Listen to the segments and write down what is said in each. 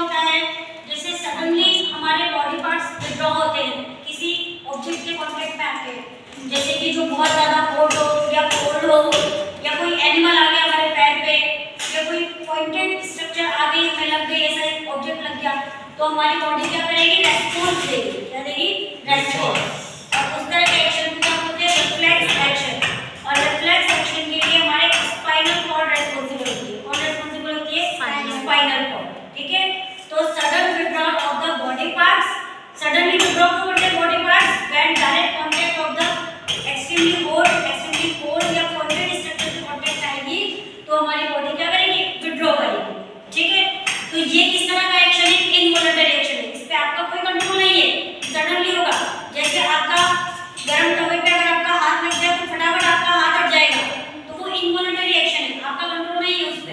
होता है, जैसे सडनली हमारे बॉडी पार्ट्स विड्रॉ होते हैं किसी ऑब्जेक्ट के कांटेक्ट में आके, जैसे कि जो बहुत ज़्यादा हॉट हो या कोल्ड हो, या कोई एनिमल आ गया हमारे पैर पे, या कोई पॉइंटेड स्ट्रक्चर आ गई हमें लग गई, ऐसा एक ऑब्जेक्ट लग गया, तो हमारी बॉडी क्या करेगी? रेस्पॉन्स देगी। क्या देगी? रेस्पॉन्स। और उस तरह के एक्शन को क्या बोलते हैं? Reflex action. और रिफ्लेक्स एक्शन के लिए हमारे स्पाइनल कॉर्ड रेस्पॉन्सिबल होती है। कौन रेस्पॉन्सिबल होती है? Spinal cord. ठीक है, तो sudden withdrawal of the body parts, suddenly withdraw करते हैं body parts when direct contact of the extremely cold या पॉइंटेड स्ट्रक्चर से कांटेक्ट आएगी, तो हमारी बॉडी क्या करेगी? विड्रॉ करेगी। ठीक है, तो ये किस तरह का एक्शन है? इनवॉलंटरी एक्शन है। इस पे आपका कोई कंट्रोल नहीं है, सडनली होगा। जैसे आपका गर्म तवे पे अगर आपका हाथ लग जाए तो फटाफट आपका हाथ हट जाएगा, तो वो इनवॉलंटरी एक्शन है, आपका कंट्रोल नहीं है उस पे,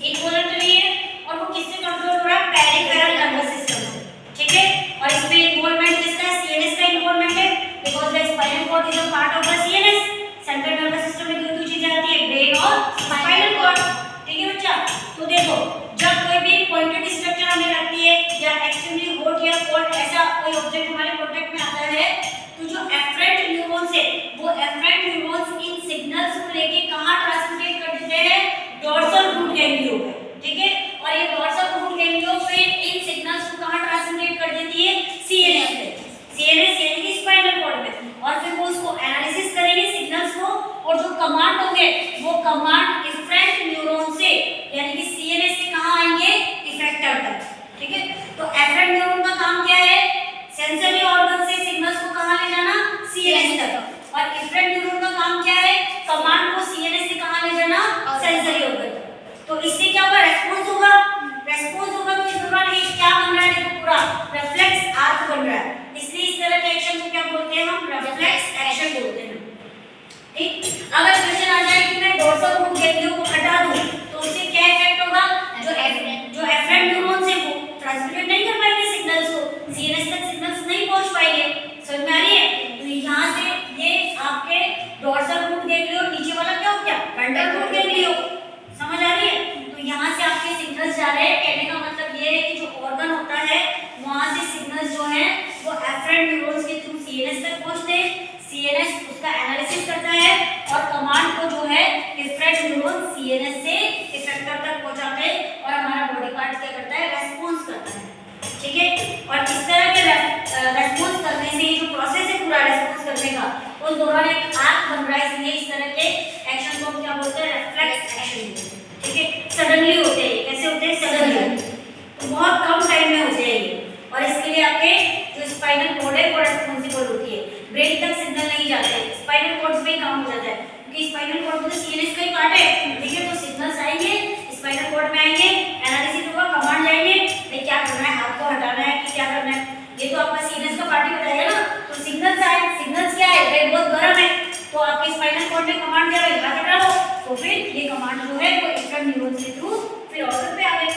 इनवॉलंटरी है। और वो किससे कंट्रोल हो रहा है? पेरिफेरल नर्वस सिस्टम से। ठीक है, और इसमें इन्वॉल्वमेंट किसका है? सीएनएस का इन्वॉल्वमेंट है, because the spinal cord is a part of the CNS. Central nervous system में दो चीजें आती है, ब्रेन और स्पाइनल कॉर्ड। ठीक है बच्चा, तो देखो जब कोई भी पॉइंटेड स्ट्रक्चर हमें लगती है या एक्सट्रीमली हॉट या कोल्ड ऐसा कोई ऑब्जेक्ट हमारे कांटेक्ट में आता है, तो जो एफरेंट न्यूरॉन्स है वो एफरेंट न्यूरॉन्स इन सिग्नल्स को लेके कहां ट्रांसमिट कर देते हैं? डोर्सल रूट गैंग्लियो पे। ठीक है, और ये डोर्सल रूट गैंग्लियो फिर इन सिग्नल्स को कहां ट्रांसमिट कर देती है? सीएनएस पे। सीएनएस यानी कि स्पाइनल कॉर्ड में, और फिर वो उसको एनालिसिस करेंगे सिग्नल्स को, और जो कमांड होंगे वो कमांड एफरेंट न्यूरॉन से यानी कि सीएनएस से कहां आएंगे? इफेक्टर तक। ठीक है, तो एफरेंट न्यूरॉन का काम क्या है? सेंसरी ऑर्गन से सिग्नल्स को कहां ले जाना? सीएनएस तक। और एफरेंट न्यूरॉन का काम क्या है? कमांड को सीएनएस से कहां ले जाना? सेंसरी ऑर्गन तक। तो इससे क्या होगा? रेस्पॉन्स होगा। रेस्पॉन्स होगा तो इस दौरान ये क्या बन रहा है? देखो पूरा रिफ्लेक्स आर्क बन रहा है, इसलिए इस तरह के एक्शन को क्या बोलते हैं? हम रिफ्लेक्स एक्शन बोलते हैं। ठीक, अगर क्वेश्चन आ जाए कि मैं डोर्सल रूट गैंग्लियो को हटा दूं तो उससे क्या इफेक्ट होगा? जो एफरेंट न्यूरॉन्स है वो ट्रांसमिट नहीं कर पाएंगे सिग्नल्स को, सीएनएस तक सिग्नल्स नहीं पहुंच पाएंगे। समझ में आ रही है? तो यहां से ये आपके डोर्सल रूट गैंग्लियो, नीचे वाला क्या हो गया? Ventral root ganglion. समझ आ रही है? तो यहां से आपके सिग्नल्स जा रहे हैं, कहने का मतलब ये है कि जो ऑर्गन होता है वहां से सिग्नल्स जो है वो एफरेंट न्यूरॉन्स के थ्रू सीएनएस तक पहुंचते हैं, सीएनएस उसका एनालिसिस करता है, और कमांड को जो है एफरेंट न्यूरॉन सीएनएस से इफेक्टर तक पहुंचाते हैं, और हमारा बॉडी पार्ट क्या करता है? रेस्पॉन्स करता है। ठीक है, और इस तरह के रेस्पॉन्स करने से ये जो प्रोसेस है पूरा रेस्पॉन्स करने का, उस दौरान एक आर्क बन रहा है, इसलिए इस तरह के एक्शन को हम क्या बोलते हैं? Reflex action. ठीक है, सडनली होते हैं। कैसे होते हैं? सडनली, तो बहुत कम टाइम में हो जाएगी, और इसके लिए आपके जो स्पाइनल कॉर्ड है वो रेस्पॉन्सिबल होती है, ब्रेन तक सिग्नल नहीं जाते हैं, स्पाइनल कॉर्ड में ही काम हो जाता है, क्योंकि स्पाइनल कॉर्ड तो सीएनएस का ही पार्ट है। ठीक है, तो सिग्नल्स आएंगे स्पाइनल कॉर्ड में, आएंगे, एनालिसिस होगा, कमांड जाएंगे, भाई क्या करना है, हाथ को हटाना है कि क्या करना है, ये तो आपका सीएनएस का पार्ट ही बताएगा ना। तो सिग्नल्स आए, सिग्नल्स क्या है? भाई बहुत गर्म है, तो आपके स्पाइनल कॉर्ड में कमांड दिया, भाई हाथ हटा लो, तो फिर ये कमांड जो है वो एफरेंट न्यूरॉन के थ्रू फिर ऑर्गन पे आ गए।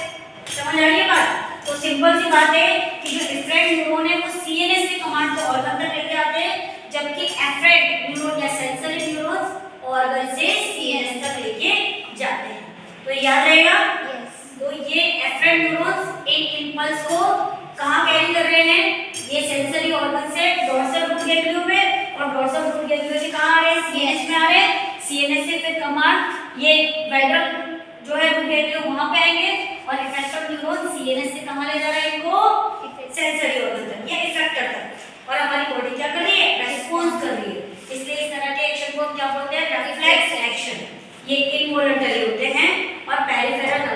समझ आ रही है बात? तो सिंपल सी बात है कि जो एफरेंट न्यूरॉन है वो सीएनएस से कमांड को ऑर्गन तक लेके आते हैं, जबकि एफरेंट न्यूरॉन या सेंसरी न्यूरॉन्स ऑर्गन से सीएनएस तक लेके जाते हैं। तो याद रहेगा? तो ये एफरेंट न्यूरॉन्स इन इंपल्स को कहां कैरी कर रहे हैं? ये सेंसरी ऑर्गन से डोर्सल रूट गैंग्लियो में, और डोर्सल रूट गैंग्लियो से कहां आ रहे हैं? सीएनएस में आ रहे हैं, सीएनएस से फिर कमांड ये वेंट्रल जो है रूट गैंग्लियो वहां पे आएंगे, और इफेक्टर न्यूरॉन सीएनएस से कहां ले जा रहा है इनको? सेंसरी ऑर्गन तक या इफेक्टर तक, और हमारी बॉडी क्या कर रही है? रेस्पॉन्स कर रही है। इसलिए इस तरह के एक्शन को हम क्या बोलते हैं? Reflex action. ये इनवॉलंटरी होते हैं और पेरिफेरल